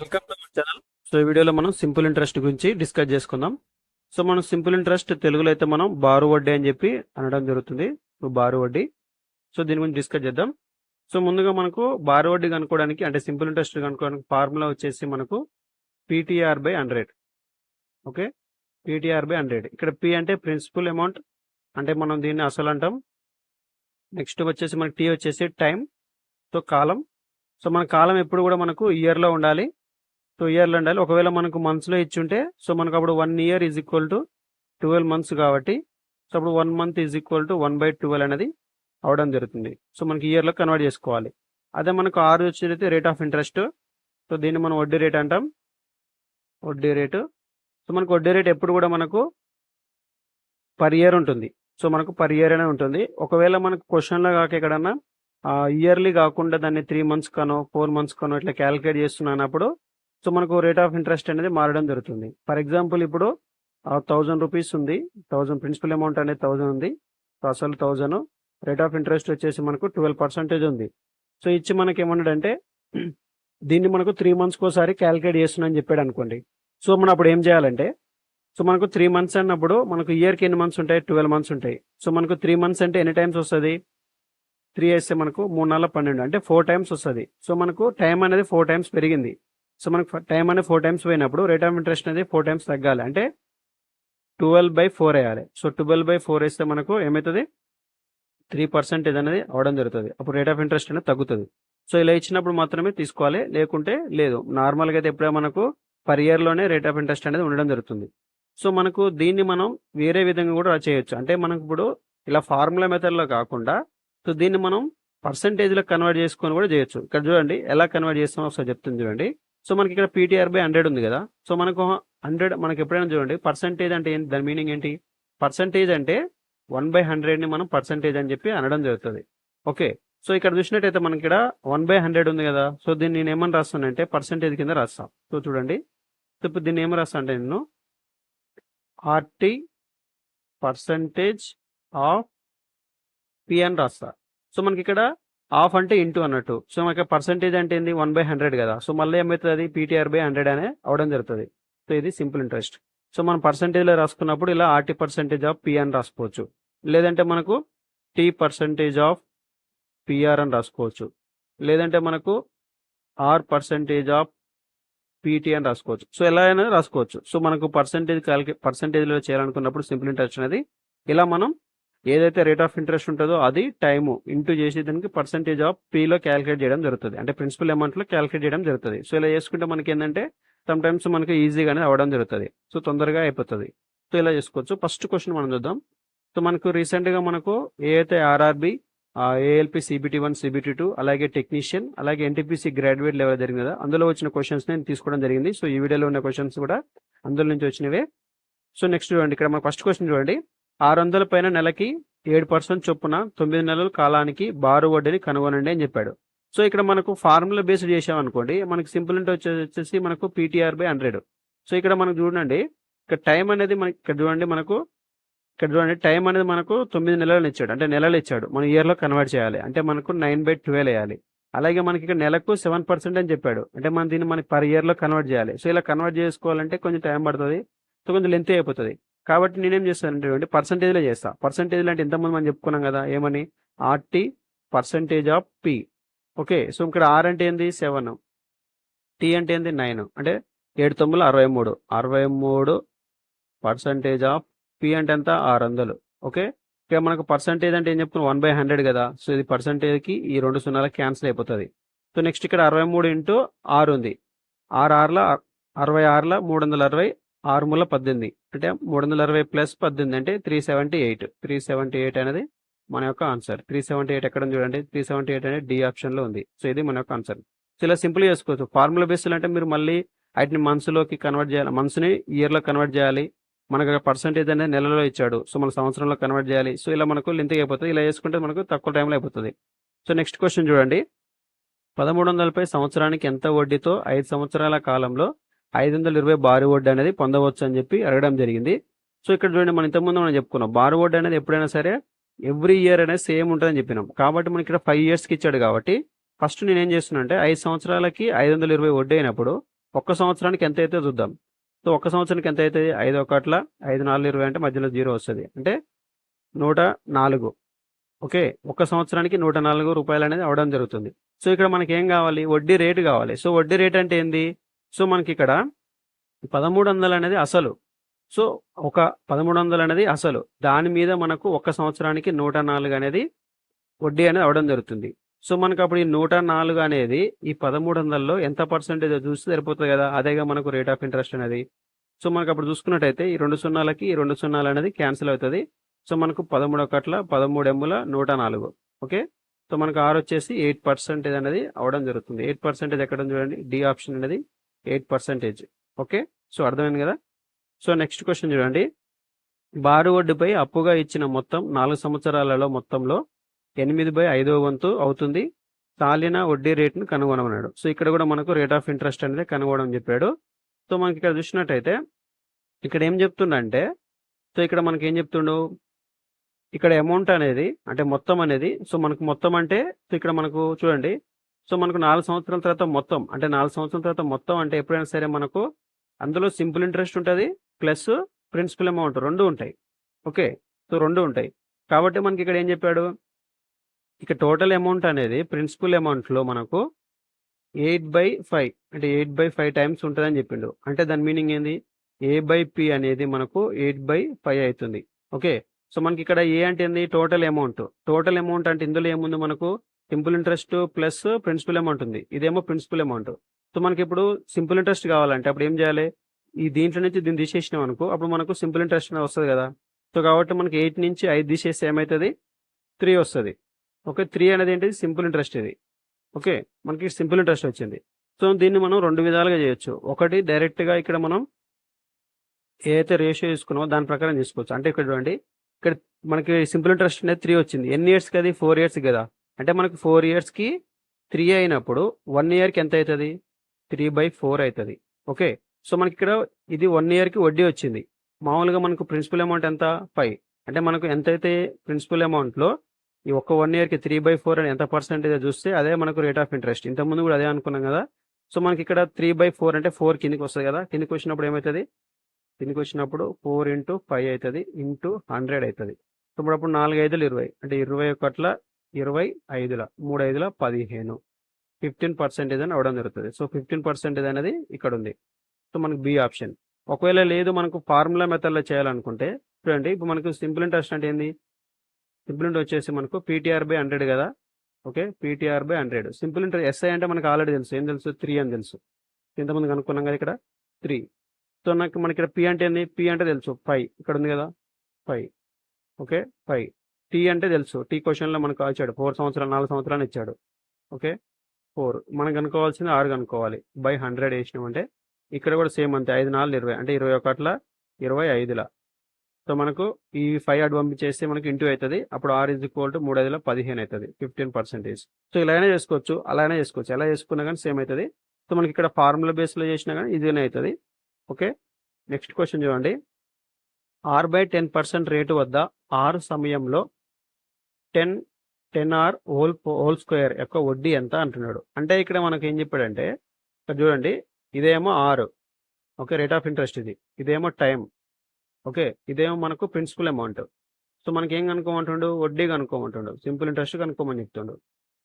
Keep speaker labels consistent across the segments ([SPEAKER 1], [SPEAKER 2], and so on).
[SPEAKER 1] Welcome to our channel. So ఈ వీడియోలో మనం సింపుల్ ఇంట్రెస్ట్ గురించి డిస్కస్ చేసుకుందాం. సో మనం సింపుల్ ఇంట్రెస్ట్ తెలుగులో అయితే మనం బారు వడ్డీ అని చెప్పి అనడం జరుగుతుంది. సో బారు వడ్డీ. సో దీని గురించి డిస్కస్ చేద్దాం. సో ముందుగా మనకు బారు వడ్డీ కనుక్కోవడానికి అంటే సింపుల్ ఇంట్రెస్ట్ కనుక్కోవడానికి ఫార్ములా వచ్చేసి మనకు PTR by 100. Okay, PTR by 100. ఇక్కడ పి అంటే ప్రిన్సిపల్ అమౌంట్, అంటే మనం దీన్ని అసలు అంటాం. నెక్స్ట్ వచ్చేసి మనకి టీ వచ్చేసి టైం. సో కాలం. సో మన కాలం ఎప్పుడు కూడా మనకు ఇయర్లో ఉండాలి. సో ఇయర్లో ఉండాలి. ఒకవేళ మనకు మంత్స్లో ఇచ్చుంటే సో మనకు అప్పుడు 1 year is equal to 12 months కాబట్టి సో అప్పుడు 1 month ఈజ్ ఈక్వల్ టు 1/12 అనేది అవడం జరుగుతుంది. సో మనకి ఇయర్లో కన్వర్ట్ చేసుకోవాలి. అదే మనకు ఆరు వచ్చేదైతే రేట్ ఆఫ్ ఇంట్రెస్ట్. సో దీన్ని మనం వడ్డీ రేట్ అంటాం. వడ్డీ రేటు. సో మనకు వడ్డీ రేట్ ఎప్పుడు కూడా మనకు పర్ ఇయర్ ఉంటుంది. సో మనకు పర్ ఇయర్ అనే ఉంటుంది. ఒకవేళ మనకు క్వశ్చన్లో కాక ఎక్కడన్నా ఇయర్లీ కాకుండా దాన్ని 3 months కనో 4 months కనో ఇట్లా క్యాలిక్యులేట్ చేస్తున్నప్పుడు సో మనకు రేట్ ఆఫ్ ఇంట్రెస్ట్ అనేది మారడం జరుగుతుంది. ఫర్ ఎగ్జాంపుల్ ఇప్పుడు 1000 రూపీస్ ఉంది. 1000 ప్రిన్సిపల్ అమౌంట్ అనేది 1000 ఉంది. సో అసలు 1000, రేట్ ఆఫ్ ఇంట్రెస్ట్ వచ్చేసి మనకు 12% ఉంది. సో ఇచ్చి మనకి ఏమన్నాడంటే దీన్ని మనకు 3 months ఒకసారి క్యాలిక్యులేట్ చేస్తున్నా అని చెప్పాడు అనుకోండి. సో మనం అప్పుడు ఏం చేయాలంటే సో మనకు 3 months అన్నప్పుడు మనకు ఇయర్కి ఎన్ని మంత్స్ ఉంటాయి? 12 months ఉంటాయి. సో మనకు 3 months అంటే ఎన్ని టైమ్స్ వస్తుంది? 3 వేస్తే మనకు 3 4 12 అంటే 4 times వస్తుంది. సో మనకు టైం అనేది 4 times పెరిగింది. సో మనకు టైం అనేది 4 times పోయినప్పుడు రేట్ ఆఫ్ ఇంట్రెస్ట్ అనేది 4 times తగ్గాలి, అంటే 12/4 వేయాలి. సో 12/4 వేస్తే మనకు ఏమవుతుంది? 3% అనేది అవడం జరుగుతుంది. అప్పుడు రేట్ ఆఫ్ ఇంట్రెస్ట్ అనేది తగ్గుతుంది. సో ఇలా ఇచ్చినప్పుడు మాత్రమే తీసుకోవాలి, లేకుంటే లేదు. నార్మల్గా అయితే ఎప్పుడే మనకు పర్ ఇయర్లోనే రేట్ ఆఫ్ ఇంట్రెస్ట్ అనేది ఉండడం జరుగుతుంది. సో మనకు దీన్ని మనం వేరే విధంగా కూడా చేయొచ్చు. అంటే మనకు ఇప్పుడు ఇలా ఫార్ములా మెథడ్లో కాకుండా సో దీన్ని మనం పర్సంటేజ్లో కన్వర్ట్ చేసుకొని కూడా చేయొచ్చు. ఇక్కడ చూడండి ఎలా కన్వర్ట్ చేస్తామో ఒకసారి చెప్తుంది చూడండి. సో మనకి ఇక్కడ పీటీఆర్ బై 100 ఉంది కదా. సో మనకు 100 మనకి ఎప్పుడైనా చూడండి పర్సంటేజ్ అంటే ఏంటి, దాని మీనింగ్ ఏంటి? పర్సంటేజ్ అంటే 1/100ని మనం పర్సంటేజ్ అని చెప్పి అనడం జరుగుతుంది. ఓకే, సో ఇక్కడ చూసినట్టయితే మనకి ఇక్కడ 1/100 ఉంది కదా. సో దీన్ని నేను ఏమని రాస్తానంటే పర్సంటేజ్ కింద రాస్తాం. సో చూడండి, సో ఇప్పుడు దీన్ని ఏమి రాస్తా అంటే నేను ఆర్టీ పర్సంటేజ్ ఆఫ్ పి అని రాస్తా. సో మనకి ఇక్కడ హాఫ్ అంటే ఇంటూ అన్నట్టు. సో మనకి పర్సంటేజ్ అంటే ఏంది? 1/100 కదా. సో మళ్ళీ ఏమవుతుంది? అది పీటీఆర్ బై 100 అనే అవడం జరుగుతుంది. సో ఇది సింపుల్ ఇంట్రెస్ట్. సో మనం పర్సంటేజ్లో రాసుకున్నప్పుడు ఇలా ఆర్టీ పర్సంటేజ్ ఆఫ్ పి అని రాసుకోవచ్చు, లేదంటే మనకు టీ పర్సంటేజ్ ఆఫ్ పిఆర్ అని రాసుకోవచ్చు, లేదంటే మనకు ఆర్ పర్సంటేజ్ ఆఫ్ పీటీ అని రాసుకోవచ్చు. సో ఎలా అయినా రాసుకోవచ్చు. సో మనకు పర్సంటేజ్లో చేయాలనుకున్నప్పుడు సింపుల్ ఇంట్రెస్ట్ అనేది ఇలా మనం ఏదైతే రేట్ ఆఫ్ ఇంట్రెస్ట్ ఉంటుందో అది టైము ఇంటూ చేసి దానికి పర్సంటేజ్ ఆఫ్ పీలో క్యాలిక్యులేట్ చేయడం జరుగుతుంది, అంటే ప్రిన్సిపల్ అమౌంట్లో క్యాలిక్యులేట్ చేయడం జరుగుతుంది. సో ఇలా చేసుకుంటే మనకి ఏంటంటే సమ్ టైమ్స్ మనకి ఈజీగానే అవ్వడం జరుగుతుంది. సో తొందరగా అయిపోతుంది. సో ఇలా చేసుకోవచ్చు. ఫస్ట్ క్వశ్చన్ మనం చూద్దాం. సో మనకు రీసెంట్గా మనకు ఏదైతే ఆర్ఆర్బి, ఏఎల్పి CBT1 CBT2 అలాగే టెక్నీషియన్ అలాగే NTPC గ్రాడ్యుయేట్ లెవెల్ జరిగింది కదా, అందులో వచ్చిన క్వశ్చన్స్ నేను తీసుకోవడం జరిగింది. సో ఈ వీడియోలో ఉన్న క్వశ్చన్స్ కూడా అందులో నుంచి వచ్చినవే. సో నెక్స్ట్ చూడండి, ఇక్కడ మన ఫస్ట్ క్వశ్చన్ చూడండి. 600 పైన నెలకి 7% చొప్పున 9 నెలల కాలానికి బారు వడ్డీని కనుగొనండి అని చెప్పాడు. సో ఇక్కడ మనకు ఫార్ములా బేస్డ్ చేసామనుకోండి, మనకి సింపుల్ ఇంట్రెస్ట్ వచ్చేసి మనకు పీటీఆర్ బై 100. సో ఇక్కడ మనకు చూడండి, ఇక్కడ టైం అనేది మనకి ఇక్కడ చూడండి టైం అనేది మనకు 9 నెలలు ఇచ్చాడు, అంటే నెలలు ఇచ్చాడు. మనం ఇయర్లో కన్వర్ట్ చేయాలి, అంటే మనకు 9/12 వేయాలి. అలాగే మనకి ఇక్కడ నెలకు 7% అని చెప్పాడు, అంటే మనం దీన్ని మనకి పర్ ఇయర్లో కన్వర్ట్ చేయాలి. సో ఇలా కన్వర్ట్ చేసుకోవాలంటే కొంచెం టైం పడుతుంది. సో కొంచెం లెంత్ అయిపోతుంది. కాబట్టి నేనేం చేస్తానంటే పర్సంటేజ్లో చేస్తా. పర్సంటేజ్లో అంటే ఇంతకుముందు మనం చెప్పుకున్నాం కదా, ఏమని? R T percentage of P. Okay, so ఇక్కడ ఆర్ అంటే ఏంది? 7, టీ అంటే ఏంది? 9, అంటే 7 9 63. 63 పర్సంటేజ్ ఆఫ్ పి అంటే ఎంత? 600. ఓకే, ఇక మనకు పర్సంటేజ్ అంటే ఏం చెప్పుకున్నాం? 1/100 కదా. సో ఇది పర్సంటేజ్కి ఈ 2 సున్నాలకు క్యాన్సిల్ అయిపోతుంది. సో నెక్స్ట్ ఇక్కడ 63 ఇంటూ 6 ఉంది. 6 6ల 66ల 360, 6 మూల 18, అంటే 360 ప్లస్ 18 అంటే 378. 378 అనేది మన యొక్క ఆన్సర్. 378 ఎక్కడ ఉంది చూడండి. 378 అనేది డి ఆప్షన్లో ఉంది. సో ఇది మన యొక్క ఆన్సర్. సో ఇలా సింపుల్గా చేసుకోవచ్చు. ఫార్ములా బేస్డ్ అంటే మీరు మళ్ళీ వాటిని మంత్స్లోకి కన్వర్ట్ చేయాలి, మంత్స్ని ఇయర్లో కన్వర్ట్ చేయాలి. మనకు పర్సంటేజ్ అనేది నెలలో ఇచ్చాడు, సో మన సంవత్సరంలో కన్వర్ట్ చేయాలి. సో ఇలా మనకు లెంత్ అయిపోతుంది. ఇలా చేసుకుంటే మనకు తక్కువ టైంలో అయిపోతుంది. సో నెక్స్ట్ క్వశ్చన్ చూడండి. 1300పై సంవత్సరానికి ఎంత వడ్డీతో 5 సంవత్సరాల కాలంలో 520 బారు వడ్డీ అనేది పొందవచ్చు అని చెప్పి అడగడం జరిగింది. సో ఇక్కడ చూడండి, మనం ఇంతకుముందు మనం చెప్పుకున్నాం బారు వడ్డీ అనేది ఎప్పుడైనా సరే ఎవ్రీ ఇయర్ అనేది సేమ్ ఉంటుందని చెప్పినాం. కాబట్టి మనకి ఇక్కడ 5 yearsకి ఇచ్చాడు కాబట్టి ఫస్ట్ నేను ఏం చేస్తున్నా అంటే 5 సంవత్సరాలకి 520 వడ్డీ అయినప్పుడు ఒక్క సంవత్సరానికి ఎంత అయితే చూద్దాం. సో ఒక్క సంవత్సరానికి ఎంత అవుతుంది? 5 ఒకట్ల 5 4 20 అంటే మధ్యలో 0 వస్తుంది, అంటే 104. ఓకే, ఒక్క సంవత్సరానికి 104 రూపాయలు అనేది అవడం జరుగుతుంది. సో ఇక్కడ మనకి ఏం కావాలి? వడ్డీ రేటు కావాలి. సో వడ్డీ రేట్ అంటే ఏంది? సో మనకి ఇక్కడ 1300 అనేది అసలు. సో ఒక 1300 అనేది అసలు, దాని మీద మనకు ఒక్క సంవత్సరానికి 104 అనేది వడ్డీ అనేది అవడం జరుగుతుంది. సో మనకు అప్పుడు ఈ 104 అనేది ఈ 1300లో ఎంత పర్సెంటేజ్ చూస్తే సరిపోతుంది కదా, అదేగా మనకు రేట్ ఆఫ్ ఇంట్రెస్ట్ అనేది. సో మనకు అప్పుడు చూసుకున్నట్టయితే ఈ 2 సున్నాలకి ఈ 2 సున్నాలు అనేది క్యాన్సిల్ అవుతుంది. సో మనకు 13 ఒకట్ల 13 ఎమ్ముల 104. ఓకే, సో మనకు ఆర్ వచ్చేసి 8% అనేది అవడం జరుగుతుంది. 8% ఎక్కడ ఉంది చూడండి, డి ఆప్షన్ అనేది 8%. ఓకే, సో అర్థమైంది కదా. సో నెక్స్ట్ క్వశ్చన్ చూడండి, బారు వడ్డీపై అప్పుగా ఇచ్చిన మొత్తం 4 సంవత్సరాలలో మొత్తంలో 8/5వ వంతు అవుతుంది. సాలిన వడ్డీ రేటును కనుగొనమన్నాడు. సో ఇక్కడ కూడా మనకు రేట్ ఆఫ్ ఇంట్రెస్ట్ అనేది కనుగొనమని చెప్పాడు. సో మనకి ఇక్కడ చూసినట్టయితే ఇక్కడ ఏం చెప్తుండంటే, సో ఇక్కడ మనకి ఏం చెప్తుండు, ఇక్కడ అమౌంట్ అనేది అంటే మొత్తం అనేది, సో మనకు మొత్తం అంటే సో ఇక్కడ మనకు చూడండి, సో మనకు 4 సంవత్సరాల తర్వాత మొత్తం అంటే 4 సంవత్సరాల తర్వాత మొత్తం అంటే ఎప్పుడైనా సరే మనకు అందులో సింపుల్ ఇంట్రెస్ట్ ఉంటుంది ప్లస్ ప్రిన్సిపల్ అమౌంట్ రెండు ఉంటాయి. ఓకే, సో రెండు ఉంటాయి కాబట్టి మనకి ఇక్కడ ఏం చెప్పాడు, ఇక టోటల్ అమౌంట్ అనేది ప్రిన్సిపల్ అమౌంట్లో మనకు 8/5 అంటే 8/5 టైమ్స్ ఉంటుందని చెప్పిండు. అంటే దాని మీనింగ్ ఏంది, A/P అనేది మనకు 8/5 అవుతుంది. ఓకే, సో మనకి ఇక్కడ ఏ అంటే ఏంది, టోటల్ అమౌంట్. టోటల్ అమౌంట్ అంటే ఇందులో ఏముంది మనకు, simple interest plus principal amount ఉంది, ఇదేమో ప్రిన్సిపల్ అమౌంట్. సో మనకి ఇప్పుడు సింపుల్ ఇంట్రెస్ట్ కావాలంటే అప్పుడు ఏం చేయాలి, ఈ దీంట్లో నుంచి దీన్ని తీసేసినాం అనుకో, అప్పుడు మనకు సింపుల్ ఇంట్రెస్ట్ వస్తుంది కదా. సో కాబట్టి మనకి 8 నుంచి 5 తీసేస్తే ఏమవుతుంది, 3 వస్తుంది. ఓకే, 3 అనేది ఏంటిది, సింపుల్ ఇంట్రెస్ట్ ఇది. ఓకే, మనకి సింపుల్ ఇంట్రెస్ట్ వచ్చింది. సో దీన్ని మనం 2 విధాలుగా చేయొచ్చు. ఒకటి డైరెక్ట్గా ఇక్కడ మనం ఏదైతే రేషియో తీసుకున్నామో దాని ప్రకారం తీసుకోవచ్చు. అంటే ఇక్కడ చూడండి, ఇక్కడ మనకి సింపుల్ ఇంట్రెస్ట్ అనేది 3 వచ్చింది. ఎన్ని ఇయర్స్కి అది, 4 ఇయర్స్ కదా. అంటే మనకు 4 ఇయర్స్కి 3 అయినప్పుడు 1 ఇయర్కి ఎంత అవుతుంది, 3/4 అవుతుంది. ఓకే, సో మనకి ఇక్కడ ఇది 1 ఇయర్కి వడ్డీ వచ్చింది. మామూలుగా మనకు ప్రిన్సిపల్ అమౌంట్ ఎంత, 5. అంటే మనకు ఎంతైతే ప్రిన్సిపల్ అమౌంట్లో ఈ ఒక్క 1 ఇయర్కి 3/4 అని ఎంత పర్సెంటేజ్ చూస్తే అదే మనకు రేట్ ఆఫ్ ఇంట్రెస్ట్. ఇంతకుముందు కూడా అదే అనుకున్నాం కదా. సో మనకి ఇక్కడ 3/4 అంటే 4 కిందికి వస్తుంది కదా. కిందికి వచ్చినప్పుడు ఏమవుతుంది, కిందికి వచ్చినప్పుడు 4 × 5 అవుతుంది × 100 అవుతుంది. సో ఇప్పుడు 4 5 20 అంటే 21 25 3 5 15 15% అని అవడం జరుగుతుంది. సో 15% అనేది ఇక్కడ ఉంది. సో మనకు బి ఆప్షన్. ఒకవేళ లేదు మనకు ఫార్ములా మెథడ్లో చేయాలనుకుంటే చూడండి, ఇప్పుడు మనకు సింపుల్ ఇంట్రెస్ట్ అంటే ఏంది, సింపుల్ ఇంట్రెస్ట్ వచ్చేసి మనకు PTR/100 కదా. Okay, PTR/100. Simple interest SI అంటే మనకు ఆల్రెడీ తెలుసు, ఏం తెలుసు, 3 అని తెలుసు. ఇంతమంది కనుక్కున్నాం కదా ఇక్కడ 3. సో మనకి ఇక్కడ పి అంటే ఏంది, పి అంటే తెలుసు 5, ఇక్కడ ఉంది కదా 5. ఓకే 5. టీ అంటే తెలుసు, టీ క్వశ్చన్లో మనకు ఇచ్చాడు 4 సంవత్సరాలు 4 సంవత్సరాలు ఇచ్చాడు. ఓకే 4 మనం కనుక్కోవాల్సింది 6 కనుక్కోవాలి. 100 వేసినామంటే ఇక్కడ కూడా సేమ్ అంతే, 5 4 20 అంటే 21 25. సో మనకు ఈ 5 అటు పంపించేస్తే మనకి ఇంటూ అవుతుంది. అప్పుడు R = 3 5 15 అవుతుంది, 15%. సో ఇలానే చేసుకోవచ్చు, అలానే చేసుకోవచ్చు, ఎలా చేసుకున్నా కానీ సేమ్ అవుతుంది. సో మనకి ఇక్కడ ఫార్ములా బేస్లో చేసినా కానీ ఇదిగానే అవుతుంది. ఓకే, నెక్స్ట్ క్వశ్చన్ చూడండి, R/10% రేటు వద్ద R సమయంలో 10R హోల్ స్క్వేర్ యొక్క వడ్డీ ఎంత అంటున్నాడు. అంటే ఇక్కడ మనకి ఏం చెప్పాడంటే, ఇక్కడ చూడండి, ఇదేమో R. Okay, rate of interest ఇది, ఇదేమో టైం. ఓకే, ఇదేమో మనకు ప్రిన్సిపల్ అమౌంట్. సో మనకి ఏం కనుక్కోమంటుండు, వడ్డీ కనుక్కోమంటుండు, సింపుల్ ఇంట్రెస్ట్ కనుక్కోమని చెప్తుండు.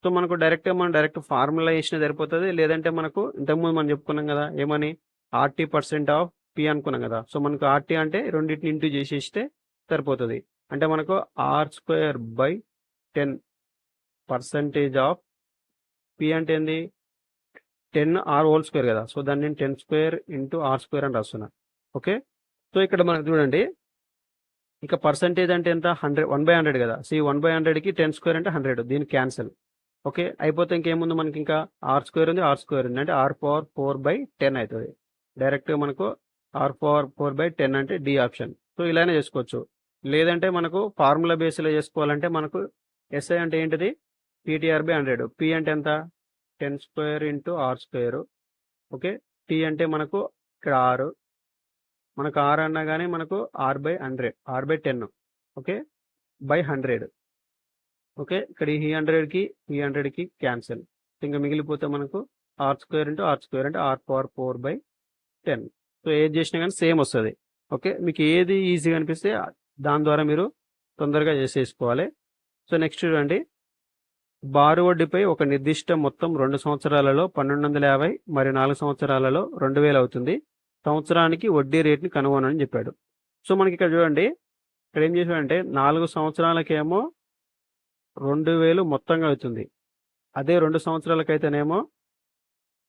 [SPEAKER 1] సో మనకు డైరెక్ట్ ఫార్ములా వేసినా సరిపోతుంది, లేదంటే మనకు ఇంతకుముందు మనం చెప్పుకున్నాం కదా ఏమని, RT% ఆఫ్ P అనుకున్నాం కదా. సో మనకు RT అంటే రెండింటిని ఇంటూ చేసేస్తే సరిపోతుంది. అంటే మనకు R²/10% ఆఫ్ P అంటే ఏంది, 10R హోల్ స్క్వేర్ కదా. సో దాన్ని నేను 10² × R² అని రాస్తున్నా. ఓకే, సో ఇక్కడ మనకు చూడండి, ఇక పర్సంటేజ్ అంటే ఎంత, 100 కదా. సో 1/100కి 10² అంటే 100, దీని క్యాన్సల్. ఓకే, అయిపోతే ఇంకేముంది మనకి, ఇంకా R² ఉంది, R² ఉంది, అంటే R⁴/10 అవుతుంది. డైరెక్ట్గా మనకు R⁴/10 అంటే డి ఆప్షన్. సో ఇలానే చేసుకోవచ్చు, లేదంటే మనకు ఫార్ములా బేస్లో చేసుకోవాలంటే మనకు ఎస్ఐ అంటే ఏంటిది, PTR/100. P అంటే ఎంత, 10² × R². ఓకే, T అంటే మనకు ఇక్కడ 6, మనకు 6 అన్నా కానీ మనకు R/100, R/10. ఓకే, 100. ఓకే, ఇక్కడ ఈ 100కి క్యాన్సల్, ఇంకా మిగిలిపోతే మనకు R square into R square అంటే ఆర్ పవర్ 4/10. సో ఏది చేసినా కానీ సేమ్ వస్తుంది. ఓకే, మీకు ఏది ఈజీగా అనిపిస్తే దాని ద్వారా మీరు తొందరగా చేసేసుకోవాలి. సో నెక్స్ట్ చూడండి, బారు వడ్డీపై ఒక నిర్దిష్ట మొత్తం 2 సంవత్సరాలలో 1250 మరియు 4 సంవత్సరాలలో 2000 అవుతుంది. సంవత్సరానికి వడ్డీ రేట్ని కనుగొనని చెప్పాడు. సో మనకి ఇక్కడ చూడండి, ఇక్కడ ఏం చేశాడంటే 4 సంవత్సరాలకేమో 2000 మొత్తంగా అవుతుంది. అదే 2 సంవత్సరాలకైతేనేమో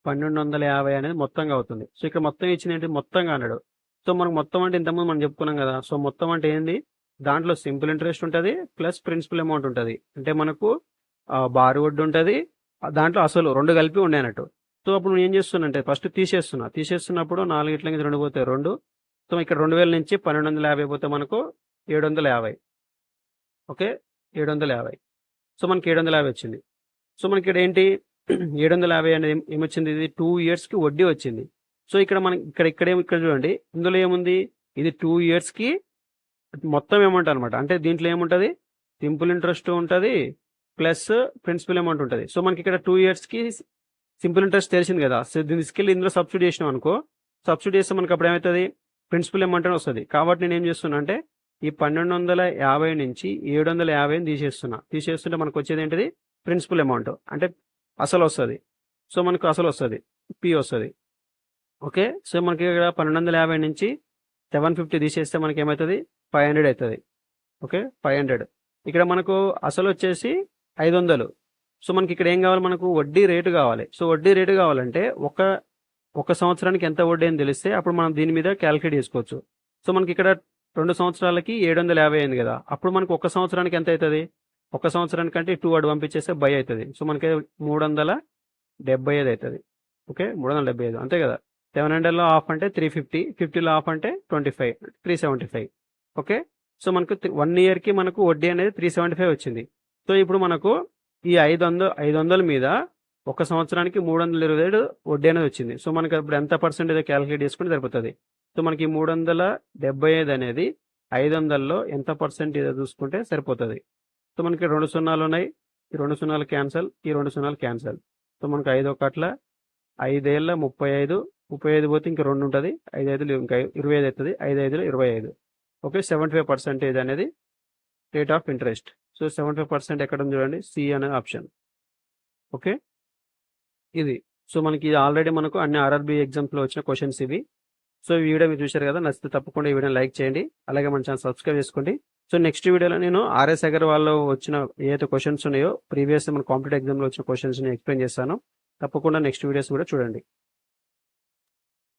[SPEAKER 1] 1250 అనేది మొత్తంగా అవుతుంది. సో ఇక్కడ మొత్తం ఇచ్చింది మొత్తంగా అన్నాడు. సో మనకు మొత్తం అంటే ఇంతకుముందు మనం చెప్పుకున్నాం కదా. సో మొత్తం అంటే ఏంది, దాంట్లో సింపుల్ ఇంట్రెస్ట్ ఉంటుంది ప్లస్ ప్రిన్సిపల్ అమౌంట్ ఉంటుంది. అంటే మనకు బారు వడ్డీ ఉంటుంది, దాంట్లో అసలు 2 కలిపి ఉండే అన్నట్టు. సో అప్పుడు నేను ఏం చేస్తున్నా ఫస్ట్ తీసేస్తున్నప్పుడు 4 ఇట్ల నుంచి 2 పోతే 2. సో ఇక్కడ 2000 నుంచి 1250 పోతే మనకు 750. ఓకే, 750. సో మనకి 750 వచ్చింది. సో మనకి ఇక్కడ ఏంటి 750 అనేది ఏమొచ్చింది, ఇది 2 ఇయర్స్కి వడ్డీ వచ్చింది. సో ఇక్కడ మనకి ఇక్కడ చూడండి, ఇందులో ఏముంది, ఇది 2 ఇయర్స్కి మొత్తం అమౌంట్ అనమాట. అంటే దీంట్లో ఏముంటుంది, సింపుల్ ఇంట్రెస్ట్ ఉంటుంది ప్లస్ ప్రిన్సిపల్ అమౌంట్ ఉంటుంది. సో మనకి ఇక్కడ 2 ఇయర్స్కి సింపుల్ ఇంట్రెస్ట్ తెలిసింది కదా. సో దీన్ని తీసుకెళ్ళి ఇందులో సబ్సిడీ చేసినాం అనుకో, సబ్సిడీ చేస్తే మనకి అప్పుడు ఏమవుతుంది, ప్రిన్సిపల్ అమౌంట్ అని వస్తుంది. కాబట్టి నేను ఏం చేస్తున్నా అంటే ఈ 1250 నుంచి 750 తీసేస్తుంటే మనకు వచ్చేది ఏంటిది, ప్రిన్సిపల్ అమౌంట్ అంటే అసలు వస్తుంది. సో మనకు అసలు వస్తుంది, పి వస్తుంది. ఓకే, సో మనకి ఇక్కడ 1250 నుంచి 750 తీసేస్తే మనకి ఏమవుతుంది, 500 అవుతుంది. ఓకే, 500. ఇక్కడ మనకు అసలు వచ్చేసి 500. సో మనకి ఇక్కడ ఏం కావాలి, మనకు వడ్డీ రేటు కావాలి. సో వడ్డీ రేటు కావాలంటే ఒక సంవత్సరానికి ఎంత వడ్డీ అని తెలిస్తే అప్పుడు మనం దీని మీద క్యాలిక్యులేట్ చేసుకోవచ్చు. సో మనకి ఇక్కడ 2 సంవత్సరాలకి 750 అయింది కదా. అప్పుడు మనకు ఒక సంవత్సరానికి ఎంత అవుతుంది, ఒక సంవత్సరానికి అంటే 2 అడు పంపించేస్తే బై అవుతుంది. సో మనకి 375 అవుతుంది. ఓకే, 375 అంతే కదా. 700లో హాఫ్ అంటే 350, 50లో హాఫ్ అంటే 25, 375. ఓకే, సో మనకు 1 ఇయర్కి మనకు వడ్డీ అనేది 375 వచ్చింది. సో ఇప్పుడు మనకు ఈ 500 మీద ఒక సంవత్సరానికి 327 వడ్డీ అనేది వచ్చింది. సో మనకి ఇప్పుడు ఎంత పర్సెంటేజ్ క్యాలిక్యులేట్ చేసుకుంటే సరిపోతుంది. సో మనకి 375 అనేది 500లో ఎంత పర్సెంటేజ్ చూసుకుంటే సరిపోతుంది. సో మనకి 2 సున్నాలు ఉన్నాయి, ఈ 2 సున్నాలు క్యాన్సల్, ఈ 2 సున్నాలు క్యాన్సల్. సో మనకు 5 ఒకట్ల 5 ఏళ్ళ 35 పోతే ఇంకా 2 ఉంటుంది, 5 5లు ఇంకా 25 అవుతుంది, 5 5లు 25. ఓకే, 75% అనేది రేట్ ఆఫ్ ఇంట్రెస్ట్. సో 75% ఎక్కడ ఉంది చూడండి, సి అనే ఆప్షన్. ఓకే, ఇది. సో మనకి ఆల్రెడీ మనకు అన్ని ఆర్ఆర్బీ ఎగ్జామ్స్లో వచ్చిన క్వశ్చన్స్ ఇవి. సో ఈ వీడియో మీరు చూశారు కదా, నచ్చితే తప్పకుండా ఈ వీడియోని లైక్ చేయండి, అలాగే మన ఛానల్ సబ్స్క్రైబ్ చేసుకోండి. సో నెక్స్ట్ వీడియోలో నేను ఆర్ఎస్ అగర్వాల్లో వచ్చిన ఏదైతే క్వశ్చన్స్ ఉన్నాయో ప్రీవియస్ మన కాంపిటేటివ్ ఎగ్జామ్లో వచ్చిన క్వశ్చన్స్ని ఎక్స్ప్లెయిన్ చేస్తాను. తప్పకుండా నెక్స్ట్ వీడియోస్ కూడా చూడండి.